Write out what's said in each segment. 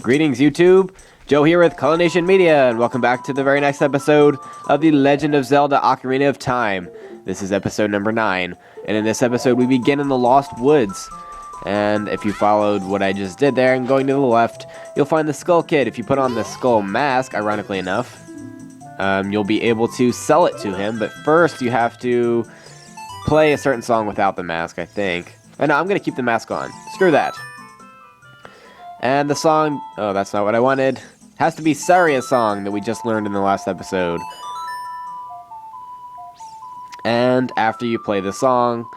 Greetings, YouTube. Joe here with Culination Media, and welcome back to the very next episode of The Legend of Zelda Ocarina of Time. This is episode number 9, and in this episode we begin in the Lost Woods. And if you followed what I just did there and going to the left, you'll find the Skull Kid. If you put on the Skull Mask, ironically enough, you'll be able to sell it to him, but first you have to play a certain song without the mask, I think. And no, I'm going to keep the mask on. Screw that. And the song, oh, that's not what I wanted, has to be Saria's song that we just learned in the last episode. And after you play the song,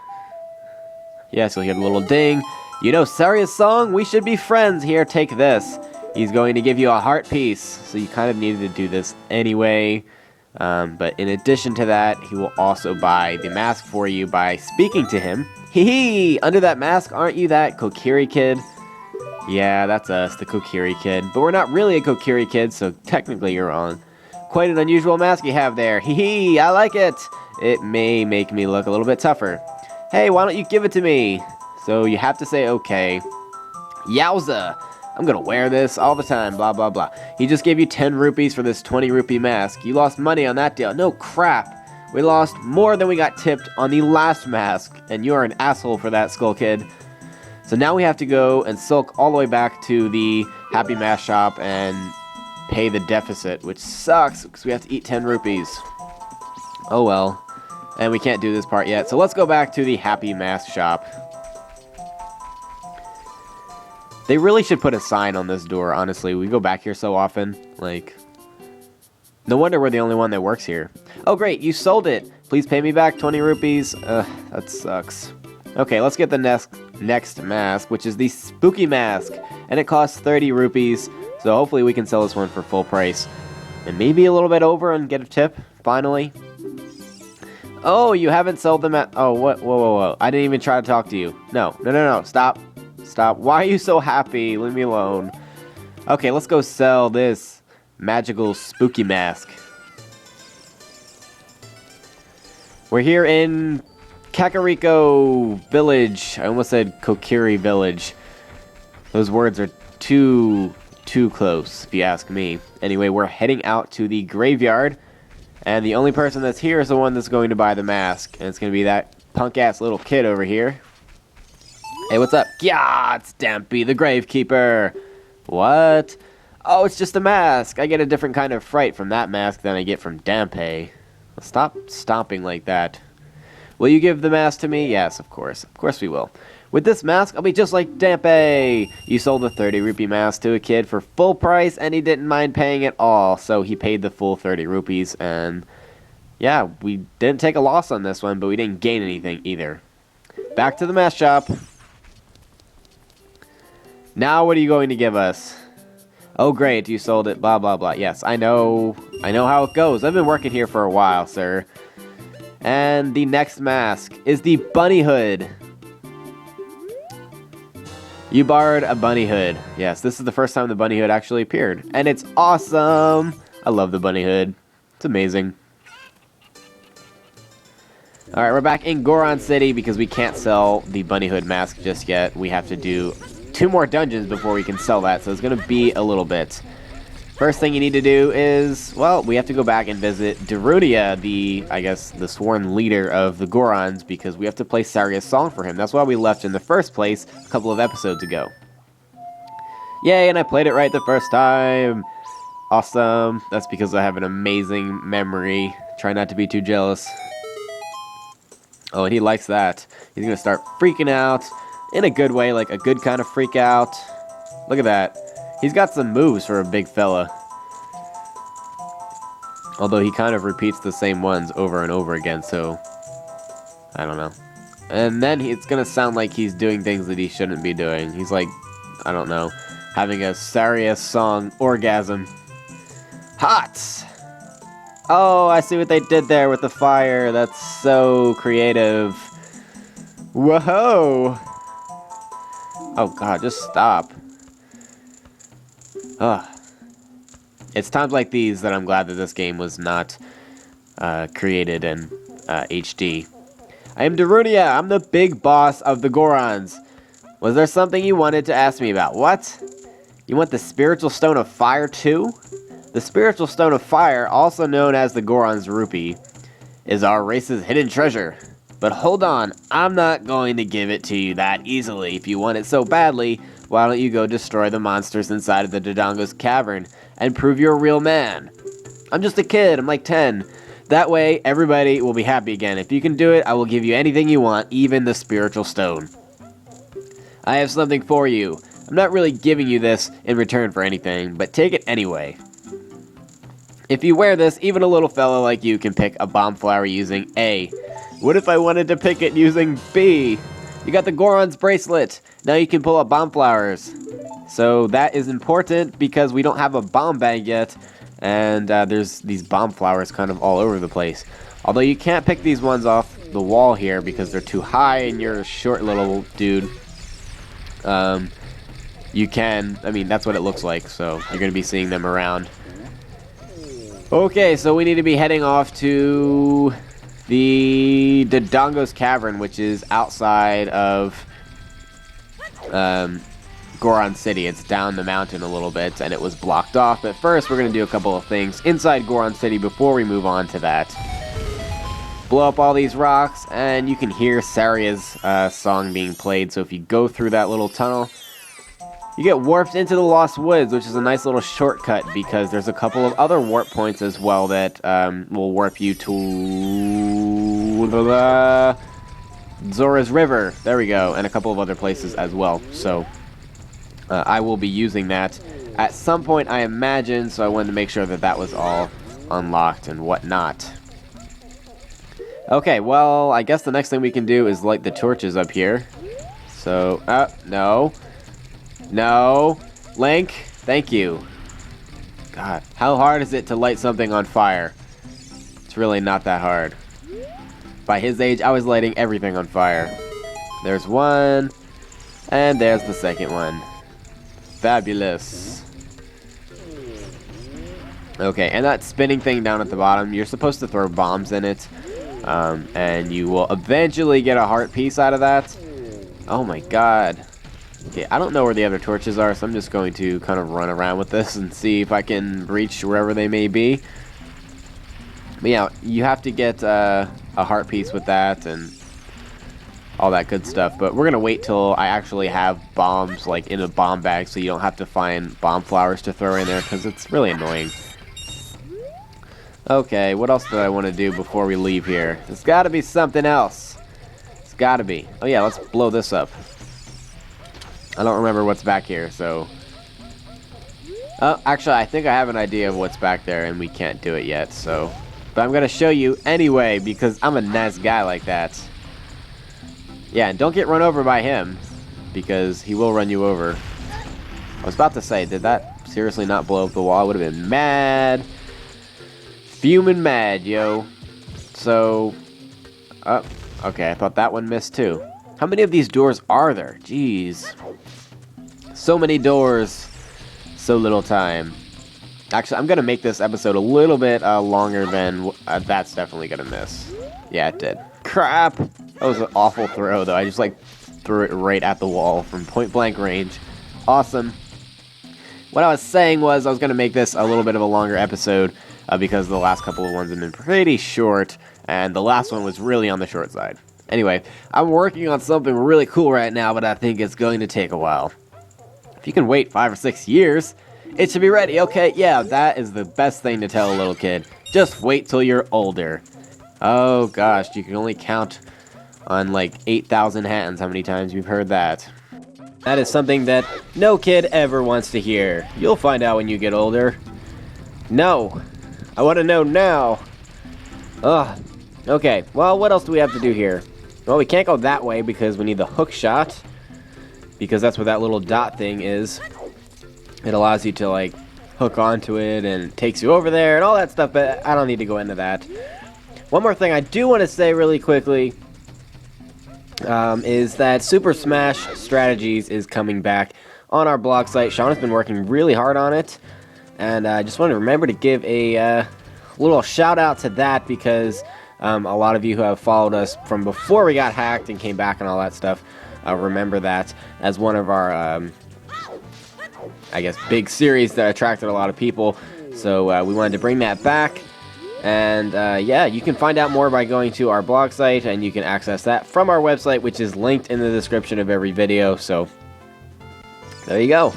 yes, you'll hear the little ding. You know Saria's song? We should be friends. Here, take this. He's going to give you a heart piece. So you kind of needed to do this anyway. But in addition to that, he will also buy the mask for you by speaking to him. Hee hee! Under that mask, aren't you that Kokiri kid? Yeah, that's us, the Kokiri kid. But we're not really a Kokiri kid, so technically you're wrong. Quite an unusual mask you have there. Hee hee! I like it! It may make me look a little bit tougher. Hey, why don't you give it to me? So you have to say okay. Yowza! I'm gonna wear this all the time, blah blah blah. He just gave you 10 rupees for this 20 rupee mask. You lost money on that deal. No crap! We lost more than we got tipped on the last mask, and you're an asshole for that, Skull Kid. So now we have to go and sulk all the way back to the Happy Mask shop and pay the deficit, which sucks because we have to eat 10 rupees. Oh well. And we can't do this part yet, so let's go back to the Happy Mask shop. They really should put a sign on this door, honestly. We go back here so often. Like, no wonder we're the only one that works here. Oh great, you sold it! Please pay me back 20 rupees. That sucks. Okay, let's get the next mask, which is the Spooky Mask. And it costs 30 rupees, so hopefully we can sell this one for full price. And maybe a little bit over and get a tip, finally. Oh, you haven't sold them at... Oh, what? Whoa. I didn't even try to talk to you. No. Stop. Why are you so happy? Leave me alone. Okay, let's go sell this magical spooky mask. We're here in Kakariko Village. I almost said Kokiri Village. Those words are too close, if you ask me. Anyway, we're heading out to the graveyard. And the only person that's here is the one that's going to buy the mask. And it's going to be that punk-ass little kid over here. Hey, what's up? Yeah, it's Dampy, the Gravekeeper. What? Oh, it's just a mask. I get a different kind of fright from that mask than I get from Dampé. Stop stomping like that. Will you give the mask to me? Yes, of course. Of course we will. With this mask, I'll be just like Dampé. You sold the 30 rupee mask to a kid for full price, and he didn't mind paying it all. So he paid the full 30 rupees, and yeah, we didn't take a loss on this one, but we didn't gain anything either. Back to the mask shop. Now what are you going to give us? Oh great, you sold it, blah blah blah. Yes, I know how it goes. I've been working here for a while, sir. And the next mask is the bunny hood. You borrowed a bunny hood. Yes, this is the first time the bunny hood actually appeared. And it's awesome! I love the bunny hood. It's amazing. Alright, we're back in Goron City because we can't sell the bunny hood mask just yet. We have to do 2 more dungeons before we can sell that, so it's going to be a little bit. First thing you need to do is, well, we have to go back and visit Darunia, the sworn leader of the Gorons, because we have to play Saria's song for him. That's why we left in the first place a couple of episodes ago. Yay, and I played it right the first time. Awesome. That's because I have an amazing memory. Try not to be too jealous. Oh, and he likes that. He's going to start freaking out in a good way, like a good kind of freak out. Look at that. He's got some moves for a big fella. Although he kind of repeats the same ones over and over again, so I don't know. And then it's going to sound like he's doing things that he shouldn't be doing. He's like, I don't know, having a Saria song orgasm. Hot! Oh, I see what they did there with the fire. That's so creative. Whoa! Oh god, just stop. Ugh. It's times like these that I'm glad that this game was not created in HD. I am Darunia. I'm the big boss of the Gorons. Was there something you wanted to ask me about? What? You want the Spiritual Stone of Fire too? The Spiritual Stone of Fire, also known as the Goron's Rupee, is our race's hidden treasure. But hold on, I'm not going to give it to you that easily. If you want it so badly, why don't you go destroy the monsters inside of the Dodongo's Cavern and prove you're a real man? I'm just a kid, I'm like 10. That way, everybody will be happy again. If you can do it, I will give you anything you want, even the Spiritual Stone. I have something for you. I'm not really giving you this in return for anything, but take it anyway. If you wear this, even a little fella like you can pick a bomb flower using A. What if I wanted to pick it using B? You got the Goron's bracelet. Now you can pull up bomb flowers. So that is important because we don't have a bomb bag yet. And there's these bomb flowers kind of all over the place. Although you can't pick these ones off the wall here because they're too high and you're a short little dude. You can, I mean, that's what it looks like. So you're going to be seeing them around. Okay, so we need to be heading off to the Dodongo's Cavern, which is outside of Goron City. It's down the mountain a little bit, and it was blocked off. But first, we're going to do a couple of things inside Goron City before we move on to that. Blow up all these rocks, and you can hear Saria's song being played. So if you go through that little tunnel, you get warped into the Lost Woods, which is a nice little shortcut because there's a couple of other warp points as well that will warp you to the Zora's River. There we go, and a couple of other places as well. So I will be using that at some point, I imagine, so I wanted to make sure that that was all unlocked and whatnot. Okay, well, I guess the next thing we can do is light the torches up here. So, no. No. Link, thank you. God, how hard is it to light something on fire? It's really not that hard. By his age, I was lighting everything on fire. There's one, and there's the second one. Fabulous. Okay, and that spinning thing down at the bottom, you're supposed to throw bombs in it, and you will eventually get a heart piece out of that. Oh my god. Okay, I don't know where the other torches are, so I'm just going to kind of run around with this and see if I can reach wherever they may be. But yeah, you have to get a heart piece with that and all that good stuff. But we're going to wait till I actually have bombs like in a bomb bag so you don't have to find bomb flowers to throw in there because it's really annoying. Okay, what else do I want to do before we leave here? There's got to be something else. It's got to be. Oh yeah, let's blow this up. I don't remember what's back here, so... Oh, actually, I think I have an idea of what's back there, and we can't do it yet, so... But I'm gonna show you anyway, because I'm a nice guy like that. Yeah, and don't get run over by him, because he will run you over. I was about to say, did that seriously not blow up the wall? I would have been mad. Fuming mad, yo. So... Oh, okay, I thought that one missed too. How many of these doors are there? Jeez. So many doors, so little time. Actually, I'm going to make this episode a little bit longer than... that's definitely going to miss. Yeah, it did. Crap! That was an awful throw, though. I just, like, threw it right at the wall from point-blank range. Awesome. What I was saying was I was going to make this a little bit of a longer episode because the last couple of ones have been pretty short, and the last one was really on the short side. Anyway, I'm working on something really cool right now, but I think it's going to take a while. If you can wait 5 or 6 years, it should be ready. Okay, yeah, that is the best thing to tell a little kid. Just wait till you're older. Oh gosh, you can only count on like 8,000 hands how many times you've heard that. That is something that no kid ever wants to hear. You'll find out when you get older. No. I want to know now. Ugh. Okay, well, what else do we have to do here? Well, we can't go that way because we need the hook shot. Because that's what that little dot thing is. It allows you to, like, hook onto it and it takes you over there and all that stuff, but I don't need to go into that. One more thing I do want to say really quickly is that Super Smash Strategies is coming back on our blog site. Sean has been working really hard on it. And I just want to remember to give a little shout out to that because... a lot of you who have followed us from before we got hacked and came back and all that stuff remember that as one of our I guess, big series that attracted a lot of people. So we wanted to bring that back. And yeah, you can find out more by going to our blog site, and you can access that from our website, which is linked in the description of every video. So there you go.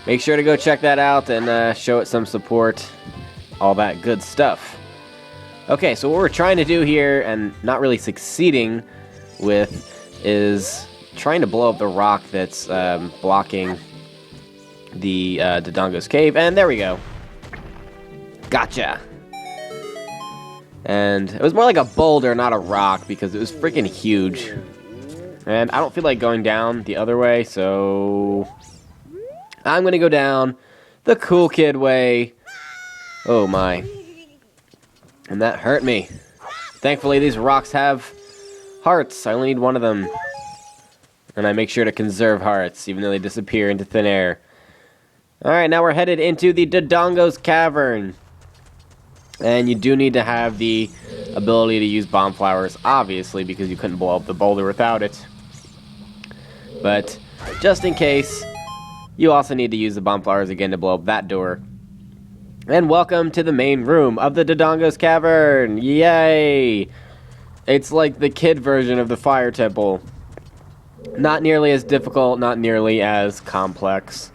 Make sure to go check that out and show it some support. All that good stuff. Okay, so what we're trying to do here, and not really succeeding with, is trying to blow up the rock that's blocking the Dodongo's cave. And there we go. Gotcha. And it was more like a boulder, not a rock, because it was freaking huge. And I don't feel like going down the other way, so I'm going to go down the cool kid way. Oh my. And that hurt me. Thankfully, these rocks have hearts. I only need one of them. And I make sure to conserve hearts, even though they disappear into thin air. Alright, now we're headed into the Dodongo's Cavern. And you do need to have the ability to use bomb flowers, obviously, because you couldn't blow up the boulder without it. But, just in case, you also need to use the bomb flowers again to blow up that door. And welcome to the main room of the Dodongo's Cavern! Yay! It's like the kid version of the Fire Temple. Not nearly as difficult, not nearly as complex.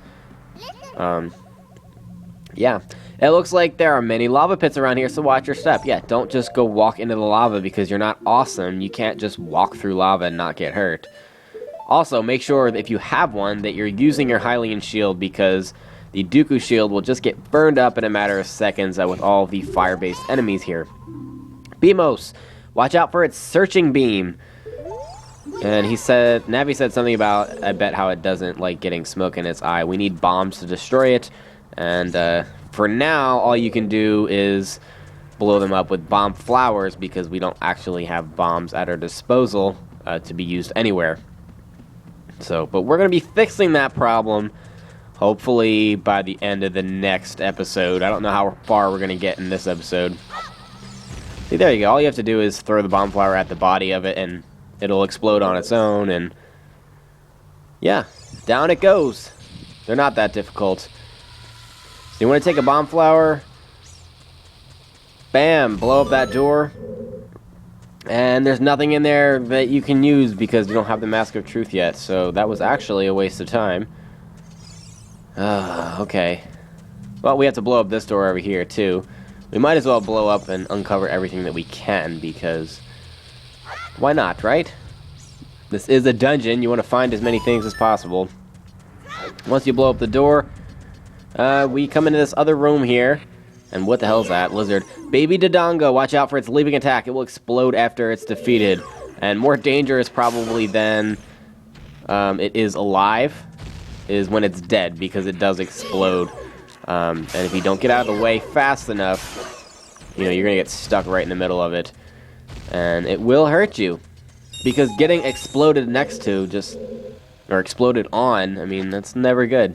Yeah. It looks like there are many lava pits around here, so watch your step. Yeah, don't just go walk into the lava because you're not awesome. You can't just walk through lava and not get hurt. Also, make sure that if you have one, that you're using your Hylian shield, because the Dooku shield will just get burned up in a matter of seconds with all the fire-based enemies here. Beamos, watch out for its searching beam. And Navi said something about, I bet, how it doesn't like getting smoke in its eye. We need bombs to destroy it. And for now, all you can do is blow them up with bomb flowers, because we don't actually have bombs at our disposal to be used anywhere. So, but we're going to be fixing that problem, hopefully by the end of the next episode. I don't know how far we're going to get in this episode. See, there you go. All you have to do is throw the bomb flower at the body of it, and it'll explode on its own, and yeah, down it goes. They're not that difficult. So you want to take a bomb flower, bam, blow up that door, and there's nothing in there that you can use because you don't have the Mask of Truth yet, so that was actually a waste of time. Okay. Well, we have to blow up this door over here, too. We might as well blow up and uncover everything that we can, because why not, right? This is a dungeon. You want to find as many things as possible. Once you blow up the door, we come into this other room here. And what the hell is that? Lizard. Baby Dodongo, watch out for its leaping attack. It will explode after it's defeated. And more dangerous probably than it is alive is when it's dead, because it does explode. And if you don't get out of the way fast enough, you know, you're going to get stuck right in the middle of it. And it will hurt you. Because getting exploded next to or exploded on, I mean, that's never good.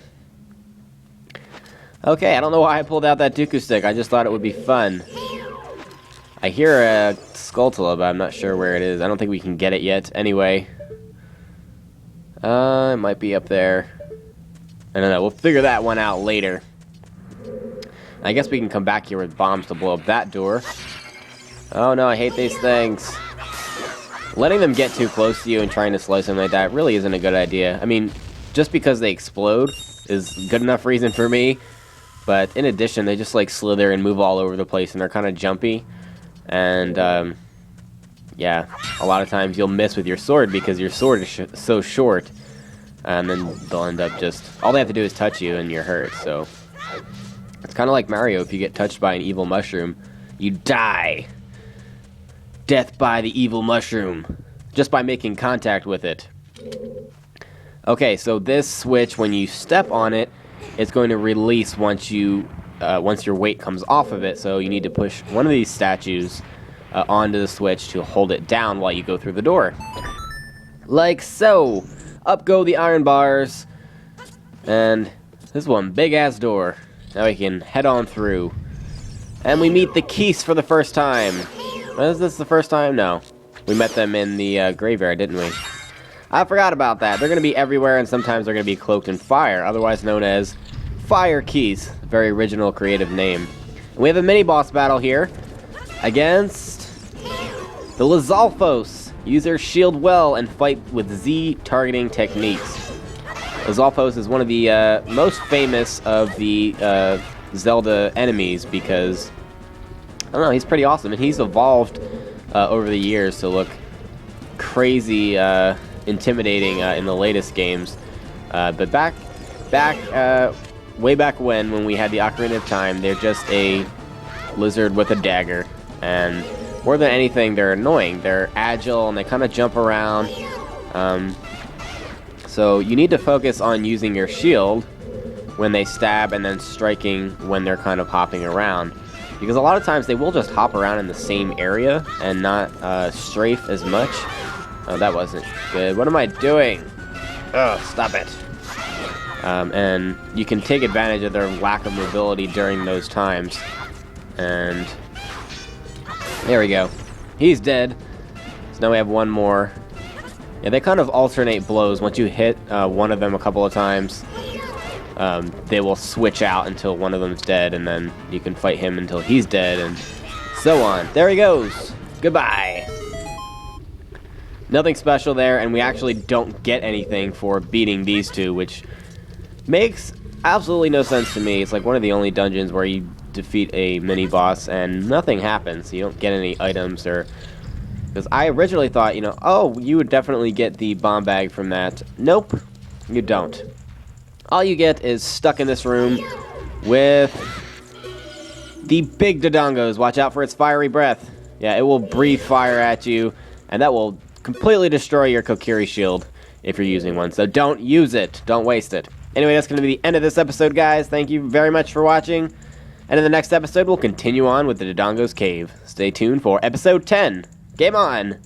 Okay, I don't know why I pulled out that Dooku stick. I just thought it would be fun. I hear a Skulltula, but I'm not sure where it is. I don't think we can get it yet. Anyway. It might be up there. I don't know. We'll figure that one out later. I guess we can come back here with bombs to blow up that door. Oh no, I hate these things. Letting them get too close to you and trying to slice them like that really isn't a good idea. I mean, just because they explode is good enough reason for me. But in addition, they just like slither and move all over the place, and they're kind of jumpy. And yeah, a lot of times you'll miss with your sword because your sword is so short. And then they'll end up all they have to do is touch you and you're hurt. So it's kind of like Mario. If you get touched by an evil mushroom, you die. Death by the evil mushroom. Just by making contact with it. Okay, so this switch, when you step on it, it's going to release once your weight comes off of it. So you need to push one of these statues onto the switch to hold it down while you go through the door. Like so. Up go the iron bars. And this is one big-ass door. Now we can head on through. And we meet the Keese for the first time. Is this the first time? No. We met them in the graveyard, didn't we? I forgot about that. They're going to be everywhere, and sometimes they're going to be cloaked in fire, otherwise known as Fire Keys. Very original, creative name. And we have a mini-boss battle here against the Lizalfos. Use their shield well and fight with Z targeting techniques. Lizalfos is one of the most famous of the Zelda enemies because, I don't know, he's pretty awesome. And he's evolved over the years to look crazy intimidating in the latest games. But way back when we had the Ocarina of Time, they're just a lizard with a dagger. And more than anything, they're annoying. They're agile and they kind of jump around. So you need to focus on using your shield when they stab and then striking when they're kind of hopping around. Because a lot of times they will just hop around in the same area and not strafe as much. Oh, that wasn't good. What am I doing? Oh, stop it. And you can take advantage of their lack of mobility during those times. And there we go. He's dead. So now we have one more. Yeah, they kind of alternate blows. Once you hit one of them a couple of times, they will switch out until one of them's dead, and then you can fight him until he's dead, and so on. There he goes. Goodbye. Nothing special there, and we actually don't get anything for beating these two, which makes absolutely no sense to me. It's like one of the only dungeons where you defeat a mini-boss and nothing happens. You don't get any items or... Because I originally thought, you know, oh, you would definitely get the bomb bag from that. Nope, you don't. All you get is stuck in this room with the big Dodongos. Watch out for its fiery breath. Yeah, it will breathe fire at you, and that will completely destroy your Kokiri shield if you're using one. So don't use it. Don't waste it. Anyway, that's going to be the end of this episode, guys. Thank you very much for watching. And in the next episode, we'll continue on with the Dodongo's Cave. Stay tuned for episode 10. Game on!